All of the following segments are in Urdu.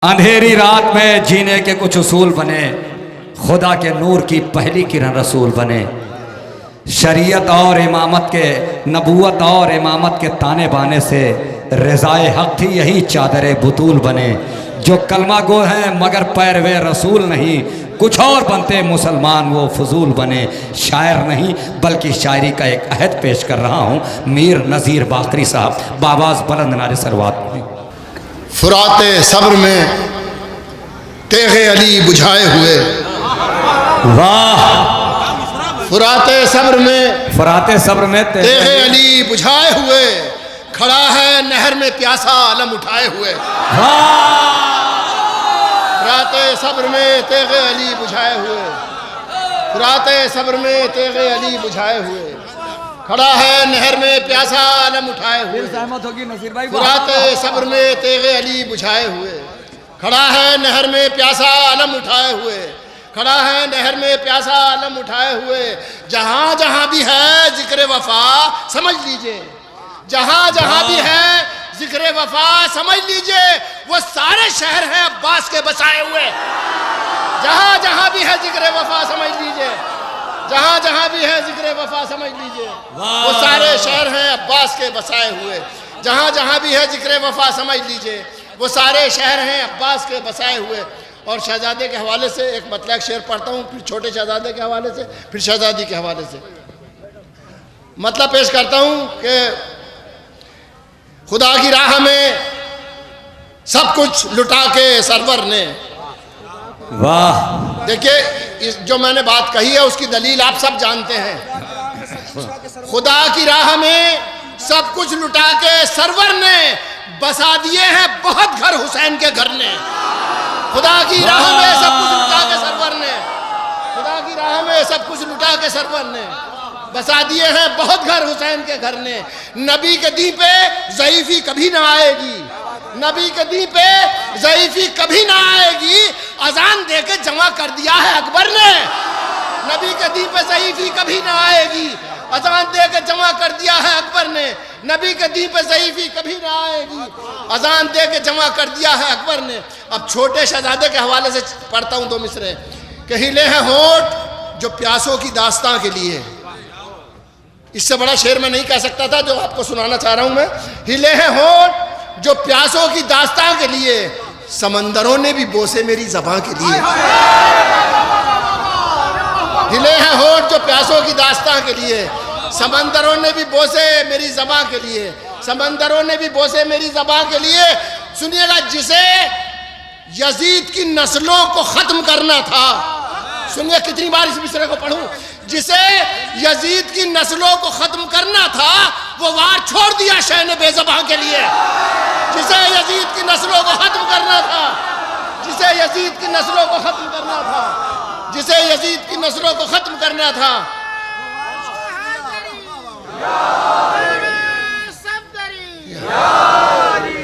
اندھیری رات میں جینے کے کچھ اصول بنے، خدا کے نور کی پہلی کرن رسول بنے، شریعت اور امامت کے، نبوت اور امامت کے تانے بانے سے رضائے حق تھی یہی چادر بطول بنے، جو کلمہ گو ہیں مگر پیروے رسول نہیں، کچھ اور بنتے مسلمان وہ فضول بنے۔ شاعر نہیں بلکہ شاعری کا ایک عہد پیش کر رہا ہوں، میر نذیر باقری صاحب بآواز بلند نعرے سروات میں۔ فرات صبر میں تیغ علی بجھائے ہوئے، واہ! فرات صبر میں تیغ علی علی بجھائے ہوئے، کھڑا ہے نہر میں پیاسا علم اٹھائے ہوئے۔ فرات صبر میں تیغ علی بجھائے ہوئے، فرات صبر میں تیغ علی بجھائے ہوئے، کھڑا ہے نہر میں پیاسا علم اٹھائے ہوئے۔ فرات صبر میں تیغ علی بجھائے ہوئے، کھڑا ہے نہر میں پیاسا علم اٹھائے ہوئے، کھڑا ہے نہر میں پیاسا علم اٹھائے ہوئے۔ جہاں جہاں بھی ہے ذکر وفا سمجھ لیجئے، جہاں جہاں بھی ہے ذکر وفا سمجھ لیجئے، وہ سارے شہر ہیں عباس کے بسائے ہوئے۔ جہاں جہاں بھی ہے ذکر وفا سمجھ لیجئے، جہاں جہاں بھی ہے ذکر وفا سمجھ لیجئے، وہ سارے شہر ہیں عباس کے بسائے ہوئے۔ جہاں جہاں بھی ہے ذکر وفا سمجھ لیجئے، وہ سارے شہر ہیں عباس کے بسائے ہوئے۔ اور شہزادے کے حوالے سے ایک مطلع شعر پڑھتا ہوں، پھر چھوٹے شہزادے کے حوالے سے، پھر شہزادی کے حوالے سے مطلب پیش کرتا ہوں کہ خدا کی راہ میں سب کچھ لٹا کے سرور نے، واہ! دیکھیے جو میں نے بات کہی ہے اس کی دلیل آپ سب جانتے ہیں۔ خدا کی راہ میں سب کچھ لٹا کے سرور نے بسا دیے ہیں بہت گھر حسین کے گھر نے۔ خدا کی راہ میں سب کچھ لٹا کے سرور نے، خدا کی راہ میں سب کچھ لٹا کے سرور نے بسا دیے ہیں بہت گھر حسین کے گھر نے۔ نبی کے دین پہ ضعیفی کبھی نہ آئے گی، نبی کے دین پہ ضعیفی کبھی نہ آئے گی، اذان دے کے جمع کر دیا ہے اکبر نے۔ نبی کے دین پہ ضعیفی کبھی نہ آئے گی، اذان دے کے جمع کر دیا ہے اکبر نے۔ نبی کے دین پہ ضعیفی کبھی نہ آئے گی، اذان دے کے جمع کر دیا ہے اکبر نے۔ اب چھوٹے شہزادے کے حوالے سے پڑھتا ہوں دو مصرے کہ ہلے ہیں ہونٹ جو پیاسوں کی داستاں کے لیے۔ اس سے بڑا شعر میں نہیں کہہ سکتا تھا جو آپ کو سنانا چاہ رہا ہوں میں۔ ہلے ہیں ہونٹ جو پیاسوں کی داستاں کے لیے، سمندروں نے بھی بوسے میری زباں کے لیے۔ ہلے ہیں ہونٹ جو پیاسوں کی داستاں کے لیے، سمندروں نے بھی بوسے میری زباں کے لیے، سمندروں نے بھی بوسے میری زباں کے لیے۔ سنیے گا، جسے یزید کی نسلوں کو ختم کرنا تھا، سنیے کتنی بار اس مصرے کو پڑھوں، جسے یزید کی نسلوں کو ختم کرنا تھا وہ وار چھوڑ دیا شہن بے زباں کے لیے۔ جسے یزید کی نسلوں کو ختم کرنا تھا، جسے یزید کی نسلوں کو ختم کرنا تھا، جسے یزید کی نسلوں کو ختم کرنا تھا،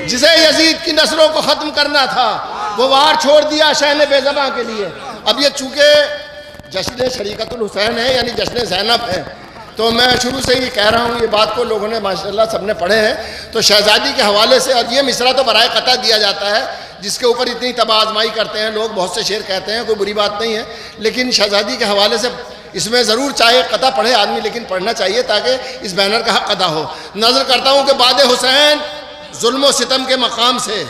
جسے یزید کی نسلوں کو ختم کرنا تھا وہ وار چھوڑ دیا شہن بے زباں کے لیے۔ اب یہ چونکہ جشن شریکت الحسین ہے یعنی جشن زینب ہے، تو میں شروع سے ہی کہہ رہا ہوں، یہ بات کو لوگوں نے ماشاءاللہ سب نے پڑھے ہیں، تو شہزادی کے حوالے سے، اور یہ مصرع تو برائے قطع دیا جاتا ہے جس کے اوپر اتنی طبع آزمائی کرتے ہیں لوگ، بہت سے شعر کہتے ہیں، کوئی بری بات نہیں ہے، لیکن شہزادی کے حوالے سے اس میں ضرور چاہے قطع پڑھے آدمی لیکن پڑھنا چاہیے تاکہ اس بینر کا حق ادا ہو۔ نظر کرتا ہوں کہ باد حسین ظلم و ستم کے مقام سے،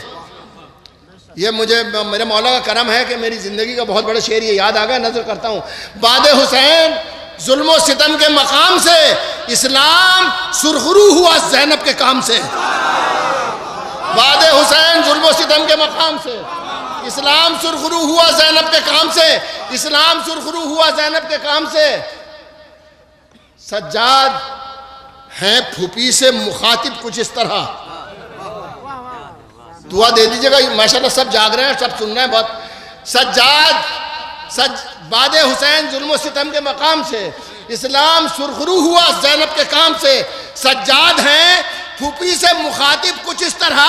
یہ مجھے میرے مولا کا کرم ہے کہ میری زندگی کا بہت بڑا شعر یہ یاد آ گیا۔ نظر کرتا ہوں، باد حسین ظلم و ستم کے مقام سے اسلام سرخرو ہوا زینب کے کام سے۔ باد حسین ظلم و ستم کے مقام سے اسلام سرخرو ہوا زینب کے کام سے، اسلام سرخرو ہوا زینب کے کام سے۔ سجاد ہیں پھوپھی سے مخاطب کچھ اس طرح، دعا دے دیجئے گا، ماشاءاللہ سب جاگ رہے ہیں، سب سن رہے ہیں بہت۔ باد حسین ظلم و ستم کے مقام سے اسلام سرخرو ہوا زینب کے کام سے۔ سجاد ہیں پھوپھی سے مخاطب کچھ اس طرح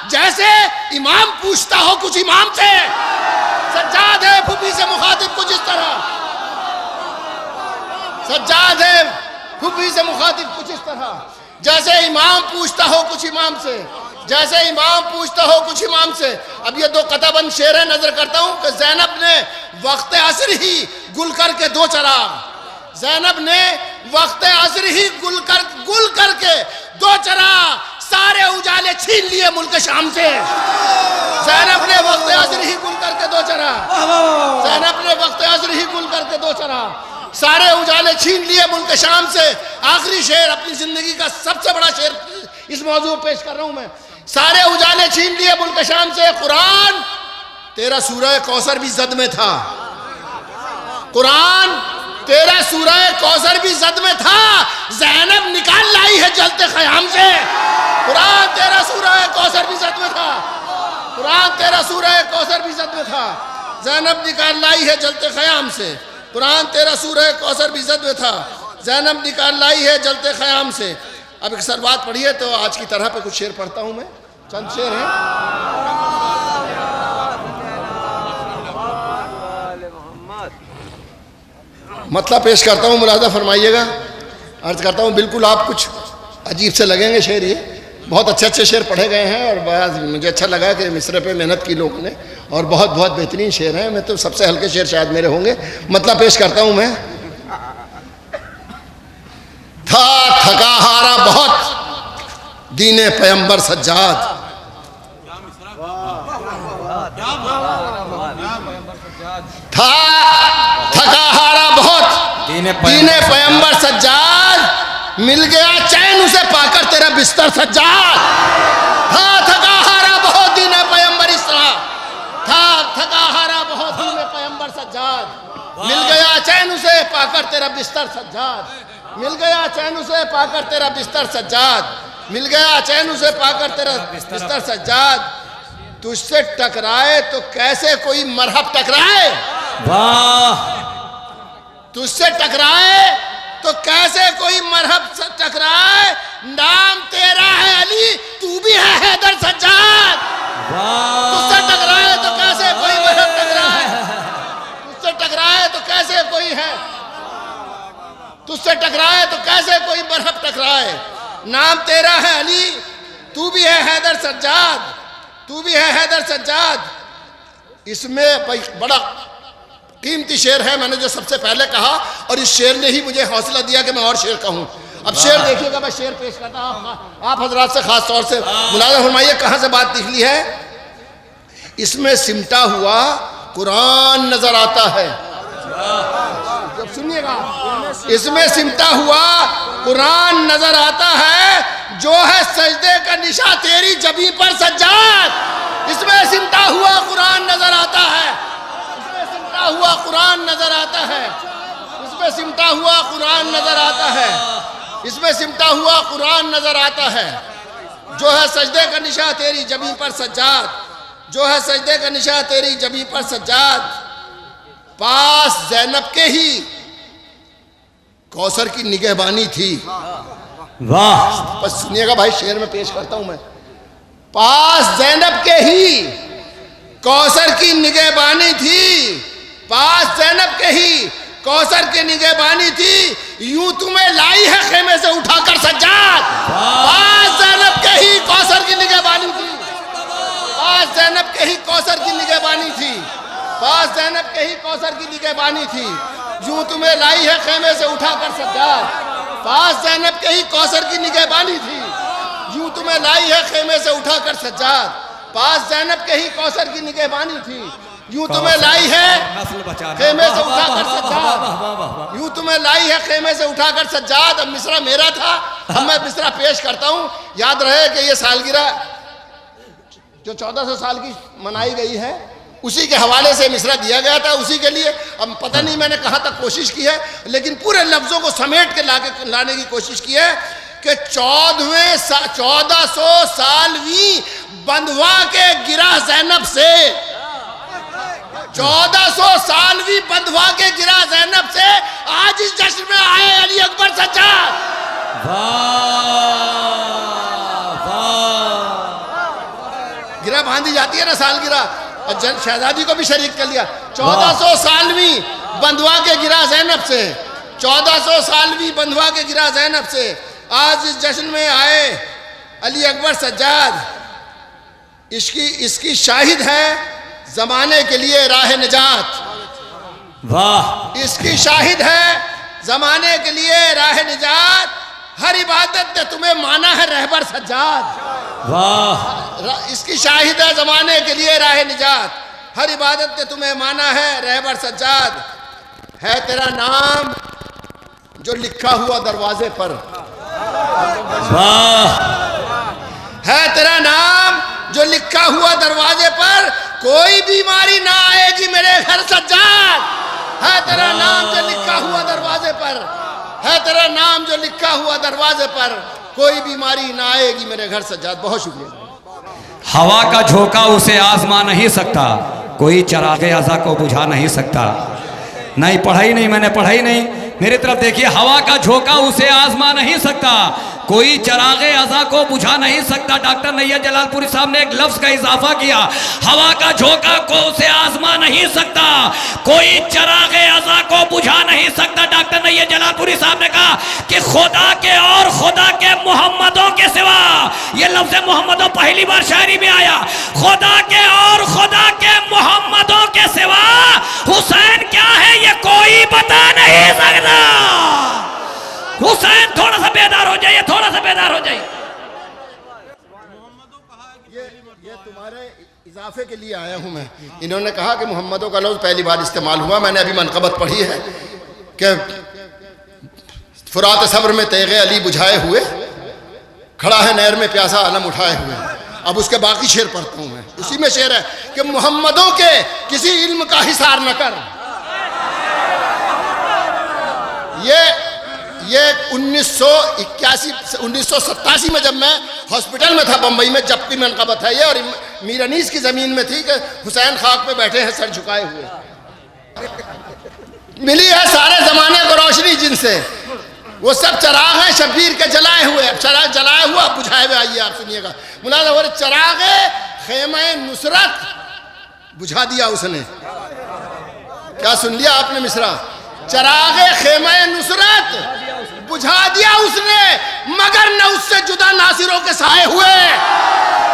جیسے امام پوچھتا ہو کچھ امام سے۔ سجاد ہے پھوپھی سے مخاطب کچھ اس طرح، سجاد ہے پھوپھی سے مخاطب کچھ اس طرح جیسے امام پوچھتا ہو کچھ امام سے۔ جیسے امام پوچھتا ہو کچھ امام سے. اب یہ 2 قطع بند شعر ہے, نظر کرتا ہوں کہ زینب نے وقت عصر ہی گل کر کے 2 چراغ, زینب نے وقت عصر ہی گل کر کے 2 چراغ سارے اجالے چھین لیے ملک شام سے. زینب نے وقت عصر ہی گل کر کے 2 چراغ, زینب نے وقت عصر ہی گل کر کے 2 چراغ سارے اجالے چھین لیے ملک شام سے. آخری شعر, اپنی زندگی کا سب سے بڑا شعر اس موضوع پیش کر رہا ہوں میں. سارے اجالے چھین لیے ملک شام سے. قرآن تیرا سورہ کوثر بھی زد میں تھا, قرآن تیرا سورہ کوثر بھی زد میں تھا, زینب نکال لائی ہے جلتے خیام سے. قرآن تیرا سورہ کوثر بھی زد میں تھا, قرآن تیرا سورہ کوثر بھی زد میں تھا, زینب نکال لائی ہے جلتے خیام سے. قرآن تیرا سورہ کوثر بھی زد میں تھا, زینب نکال لائی ہے جلتے خیام سے. اب ایک سلوات پڑھیے تو آج کی طرح پہ کچھ شعر پڑھتا ہوں میں, چند شعر ہیں. مطلب پیش کرتا ہوں, ملاحظہ فرمائیے گا. عرض کرتا ہوں بالکل آپ کچھ عجیب سے لگیں گے شعر. یہ بہت اچھے شعر پڑھے گئے ہیں اور بعض مجھے اچھا لگا کہ مصرے پہ محنت کی لوگوں نے, اور بہت بہترین شعر ہیں. میں تو سب سے ہلکے شعر شاید میرے ہوں گے. مطلب پیش کرتا ہوں میں. تھا تھکا ہارا بہت دین پیمبر سجاد, تھا تھکا ہارا بہت دین پیمبر سجاد, مل گیا چین اسے پا کر تیرا بستر سجاد. تھا تھکا ہارا بہت دین پیمبر اسرا, تھا تھکا ہارا بہت دین پیمبر سجاد, مل گیا چین اسے پا کر تیرا بستر سجاد, مل گیا چین اسے پا کر تیرا بستر سجاد, مل گیا چین اسے پا کر تیرا بستر سجاد. تجھ سے ٹکرائے تو کیسے کوئی مرحب ٹکرائے, واہ, تجھ سے ٹکرائے تو کیسے کوئی مرحب ٹکرائے, نام تیرا ہے علی تو بھی ہے حیدر سجاد. تجھ سے ٹکرائے تو کیسے کوئی مرحب ٹکرائے, تجھ سے ٹکرائے تو کیسے کوئی ہے, تجھ سے ٹکرائے تو کیسے کوئی مرحب ٹکرائے, نام تیرا ہے علی تو بھی ہے حیدر سجاد, تو بھی ہے حیدر سجاد. اس میں بڑا قیمتی شعر ہے, میں نے جو سب سے پہلے کہا, اور اس شعر نے ہی مجھے حوصلہ دیا کہ میں اور شعر کہوں. اب شعر دیکھیے گا, میں شعر پیش کرتا ہوں آپ حضرات سے خاص طور سے ملاحظہ فرمائیے کہاں سے بات نکلی ہے. اس میں سمٹا ہوا قرآن نظر آتا ہے, جب سنیے گا, اس میں سمٹا ہوا قرآن نظر آتا ہے, جو ہے سجدے کا نشاں تیری جبیں پر سجاد. اس میں سمٹا ہوا قرآن نظر آتا ہے, اس میں سمٹا ہوا قرآن نظر آتا ہے, اس میں سمٹا ہوا قرآن نظر آتا ہے, اس میں سمٹا ہوا قرآن نظر آتا ہے, جو ہے سجدے کا نشاں تیری جبیں پر سجاد, جو ہے سجدے کا نشاں تیری جبیں پر سجاد. پاس زینب کے ہی کوثر کی نگہبانی تھی. واہ, بس سنیے گا بھائی, شعر میں پیش کرتا ہوں میں. پاس زینب کے ہی کوثر کی نگہبانی تھی, پاس زینب کے ہی کوثر کی نگہبانی تھی, یوں تمہیں لائی ہے خیمے سے اٹھا کر سجاد. پاس زینب کے ہی کوثر کی نگہبانی تھی, پاس زینب کے ہی کوثر کی نگہبانی تھی, پاس زینب کے ہی کوثر کی نگہبانی تھی, یوں تمہیں لائی ہے خیمے سے اٹھا کر سجاد. پاس زینب کے ہی کوثر کی نگہبانی تھی, یوں تمہیں لائی ہے خیمے سے اٹھا کر سجاد. پاس زینب کے ہی کوثر کی نگہبانی تھی, یوں تمہیں لائی ہے خیمے سے اٹھا کر سجاد, یوں تمہیں لائی ہے خیمے سے اٹھا کر سجاد. اب مصرع میرا تھا, اب میں مصرع پیش کرتا ہوں. یاد رہے کہ یہ سالگرہ جو 1400 سال کی منائی گئی ہے, اسی کے حوالے سے مصرع دیا گیا تھا, اسی کے لیے. اب پتہ نہیں میں نے کہاں تک کوشش کی ہے, لیکن پورے لفظوں کو سمیٹ کے لانے کی کوشش کی ہے کہ 1400 سالویں بندھوا کے گرا زینب سے, 1400 سالویں بندھوا کے گرا زینب سے, آج اس جشن میں آئے علی اکبر سجاد. گرہ باندھی جاتی ہے نا سالگرہ, اور شہزادی کو بھی شریک کر لیا. 1400 سالویں بندھوا کے گرا زینب سے, 1400 سالویں بندھوا کے گرا زینب سے, آج اس جشن میں آئے علی اکبر سجاد. اس کی شاہد ہے زمانے کے لیے راہ نجات. واہ. اس کی شاہد ہے زمانے کے لیے راہ نجات. ہر عبادت نے تمہیں مانا ہے رہبر سجاد. واہ. اس کی شاہد ہے زمانے کے لیے راہ نجات. ہر عبادت نے تمہیں مانا ہے رہبر سجاد. ہے تیرا نام جو لکھا ہوا دروازے پر. واہ. ہے تیرا نام جو لکھا ہوا دروازے پر. کوئی بیماری نہ آئے گی میرے گھر سجاد. ہے تیرا نام جو لکھا ہوا دروازے پر. ہے تیرا نام جو لکھا ہوا دروازے پر. کوئی بیماری نہ آئے گی میرے گھر سجاد. بہت شکریہ. ہوا کا جھونکا اسے آزما نہیں سکتا. کوئی چراغ ازا کو بجھا نہیں سکتا. نہیں پڑھائی نہیں، میں نے پڑھائی نہیں. میری طرف دیکھیے. ہوا کا جھونکا اسے آزما نہیں سکتا. کوئی چراغ ازا کو بجھا نہیں سکتا. ڈاکٹر نیر جلال پوری صاحب نے ایک لفظ کا اضافہ کیا. ہوا کا جھونکا کو اسے آزما نہیں سکتا. کوئی چراغ ازا کو بجھا نہیں سکتا. ڈاکٹر نیر جلال پوری صاحب نے کہا کہ خدا کے اور خدا کے محمدوں کے سوا. یہ لفظ محمدوں پہلی بار شاعری میں آیا. خدا کے اور خدا کے محمدوں کے سوا حسین کیا ہے یہ کوئی بتا نہیں سکتا. حسین تھوڑا سا بیدار ہو جائیے، تھوڑا سا بیدار ہو جائیے. یہ تمہارے اضافے کے لیے آیا ہوں میں. انہوں نے کہا کہ محمدوں کا لفظ پہلی بار استعمال ہوا. میں نے ابھی منقبت پڑھی ہے کہ فرات صبر میں تیغ علی بجھائے ہوئے کھڑا ہے نہر میں پیاسا علم اٹھائے ہوئے. اب اس کے باقی شعر پڑھتا ہوں میں. اسی میں شعر ہے کہ محمدوں کے کسی علم کا حصار نہ کر. یہ 1987 میں جب میں ہاسپٹل میں تھا بمبئی میں، جب کی منقبت ہے یہ، اور میر انیس کی زمین میں تھی کہ حسین خاک پہ بیٹھے ہیں سر جھکائے ہوئے. ملی ہے سارے زمانے کو روشنی جن سے. وہ سب چراغ ہیں شبیر کے جلائے ہوئے. اب چراغ جلائے ہوا اب بجھائے ہوئے. آئیے آپ سنیے گا. مولانا اور چراغ خیمہ نصرت بجھا دیا اس نے. کیا سن لیا آپ نے مصرع؟ چراغ خیمہ نصرت بجھا دیا اس نے، مگر نہ اس سے جدا ناصروں کے سائے ہوئے.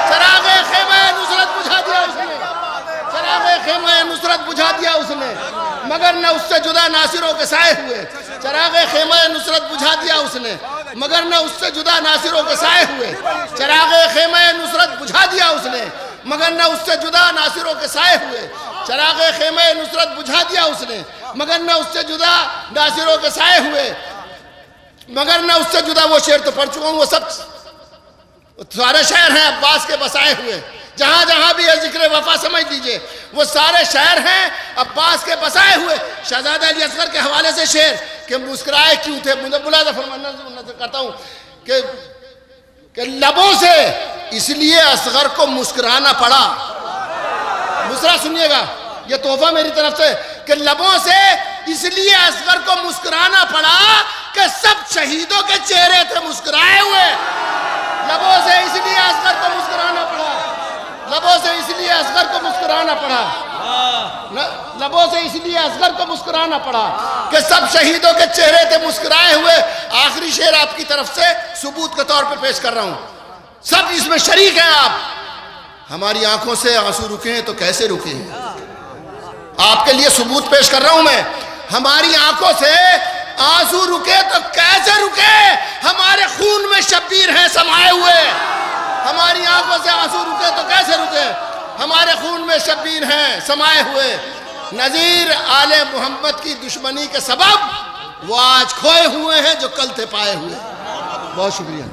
چراغ خیمہ نصرت بجھا دیا اس نے. چراغ خیمہ نصرت بجھا دیا اس نے، مگر نہ اس سے جدا ناصروں کے سائے ہوئے. چراغ خیمہ نصرت بجھا دیا اس نے، مگر نہ اس سے جدا ناصروں کے سائے ہوئے. چراغ خیمہ نصرت بجھا دیا اس نے، مگر نہ اس سے جدا ناصروں کے سائے ہوئے. چراغ خیمہ نصرت بجھا دیا اس نے، مگر نہ اس سے جدا ناصروں کے سائے ہوئے. مگر نہ اس سے جدا. وہ شعر تو پڑھ چکا ہوں. وہ سب سارے شعر ہیں عباس کے بسائے ہوئے. جہاں جہاں بھی ہے ذکر وفا سمجھ لیجئے وہ سارے شعر ہیں عباس کے بسائے ہوئے. شہزادہ علی اصغر کے حوالے سے شعر کہ مسکرائے کیوں تھے. مجھے ملاحظہ فرمانا کرتا ہوں کہ لبوں سے اس لیے اصغر کو مسکرانا پڑا. مصرع سنیے گا، یہ تحفہ میری طرف سے، کہ لبوں سے اس لیے اصغر کو مسکرانا پڑا کہ سب شہیدوں کے چہرے تھے مسکرائے ہوئے. لبوں سے اس لیے اصغر کو مسکرانا پڑا. لبوں سے اس لیے اصغر کو مسکرانا پڑا. لبوں سے اس لیے اصغر کو مسکرانا پڑا کہ سب شہیدوں کے چہرے تھے مسکرائے ہوئے. آخری شعر آپ کی طرف سے ثبوت کے طور پہ پیش کر رہا ہوں. سب اس میں شریک ہیں آپ. ہماری آنکھوں سے آنسو رکے ہیں تو کیسے رکے ہیں. آپ کے لیے ثبوت پیش کر رہا ہوں میں. ہماری آنکھوں سے آنسو رکے تو کیسے رکے. ہمارے خون میں شبیر ہیں سمائے ہوئے. ہماری آنکھوں سے آنسو رکے تو کیسے رکے. ہمارے خون میں شبیر ہیں سمائے ہوئے. نذیر آل محمد کی دشمنی کے سبب وہ آج کھوئے ہوئے ہیں جو کل تھے پائے ہوئے. بہت شکریہ.